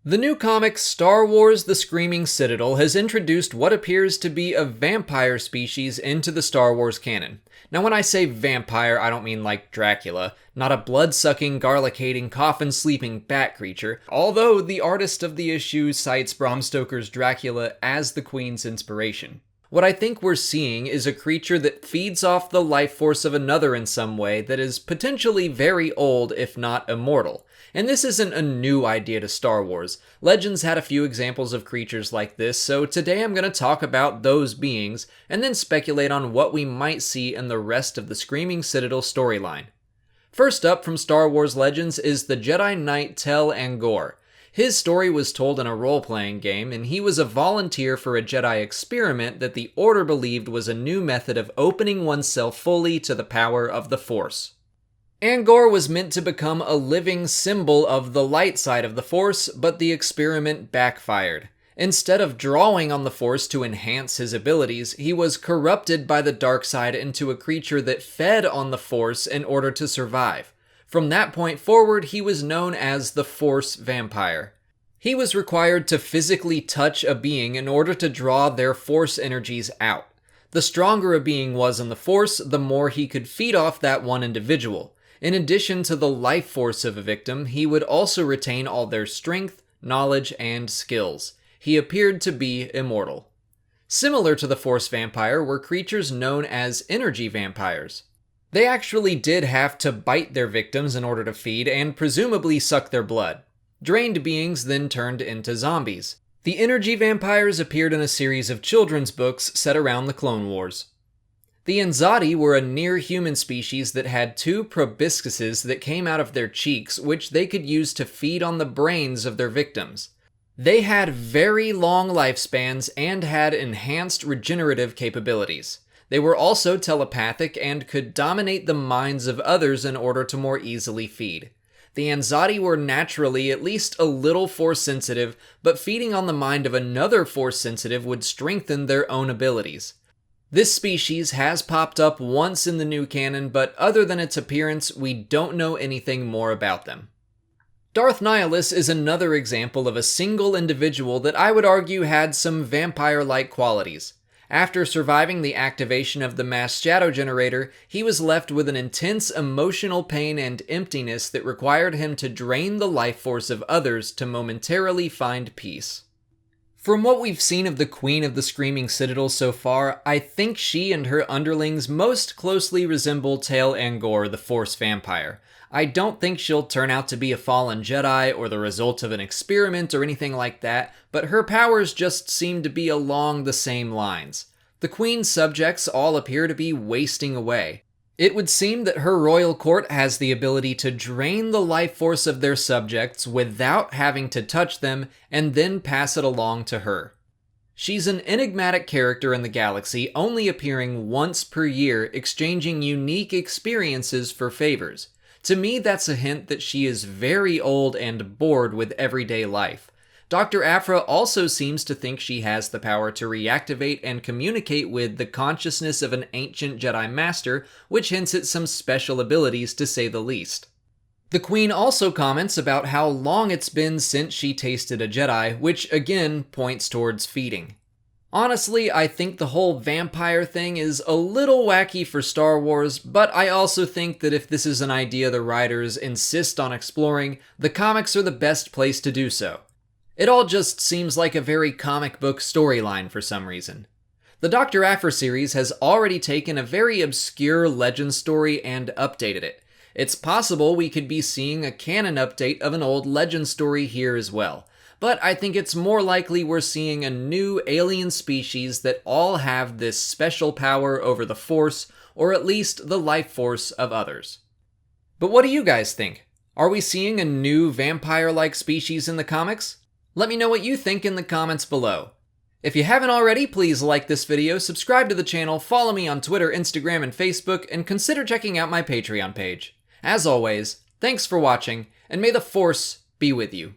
The new comic Star Wars: The Screaming Citadel has introduced what appears to be a vampire species into the Star Wars canon. Now when I say vampire, I don't mean like Dracula, not a blood-sucking, garlic-hating, coffin-sleeping bat creature, although the artist of the issue cites Bram Stoker's Dracula as the Queen's inspiration. What I think we're seeing is a creature that feeds off the life force of another in some way that is potentially very old, if not immortal. And this isn't a new idea to Star Wars. Legends had a few examples of creatures like this, so today I'm going to talk about those beings, and then speculate on what we might see in the rest of the Screaming Citadel storyline. First up from Star Wars Legends is the Jedi Knight Tel Angor. His story was told in a role-playing game, and he was a volunteer for a Jedi experiment that the Order believed was a new method of opening oneself fully to the power of the Force. Angor was meant to become a living symbol of the light side of the Force, but the experiment backfired. Instead of drawing on the Force to enhance his abilities, he was corrupted by the dark side into a creature that fed on the Force in order to survive. From that point forward, he was known as the Force Vampire. He was required to physically touch a being in order to draw their Force energies out. The stronger a being was in the Force, the more he could feed off that one individual. In addition to the life force of a victim, he would also retain all their strength, knowledge, and skills. He appeared to be immortal. Similar to the Force Vampire were creatures known as energy vampires. They actually did have to bite their victims in order to feed, and presumably suck their blood. Drained beings then turned into zombies. The energy vampires appeared in a series of children's books set around the Clone Wars. The Anzadi were a near-human species that had two proboscises that came out of their cheeks, which they could use to feed on the brains of their victims. They had very long lifespans and had enhanced regenerative capabilities. They were also telepathic and could dominate the minds of others in order to more easily feed. The Anzadi were naturally at least a little Force-sensitive, but feeding on the mind of another Force-sensitive would strengthen their own abilities. This species has popped up once in the new canon, but other than its appearance, we don't know anything more about them. Darth Nihilus is another example of a single individual that I would argue had some vampire-like qualities. After surviving the activation of the mass shadow generator, he was left with an intense emotional pain and emptiness that required him to drain the life force of others to momentarily find peace. From what we've seen of the Queen of the Screaming Citadel so far, I think she and her underlings most closely resemble Tel Angor, the Force Vampire. I don't think she'll turn out to be a fallen Jedi or the result of an experiment or anything like that, but her powers just seem to be along the same lines. The Queen's subjects all appear to be wasting away. It would seem that her royal court has the ability to drain the life force of their subjects without having to touch them and then pass it along to her. She's an enigmatic character in the galaxy, only appearing once per year, exchanging unique experiences for favors. To me, that's a hint that she is very old and bored with everyday life. Dr. Aphra also seems to think she has the power to reactivate and communicate with the consciousness of an ancient Jedi Master, which hints at some special abilities to say the least. The Queen also comments about how long it's been since she tasted a Jedi, which again points towards feeding. Honestly, I think the whole vampire thing is a little wacky for Star Wars, but I also think that if this is an idea the writers insist on exploring, the comics are the best place to do so. It all just seems like a very comic book storyline for some reason. The Dr. Aphra series has already taken a very obscure legend story and updated it. It's possible we could be seeing a canon update of an old legend story here as well. But I think it's more likely we're seeing a new alien species that all have this special power over the Force, or at least the life force of others. But what do you guys think? Are we seeing a new vampire-like species in the comics? Let me know what you think in the comments below. If you haven't already, please like this video, subscribe to the channel, follow me on Twitter, Instagram, and Facebook, and consider checking out my Patreon page. As always, thanks for watching, and may the Force be with you.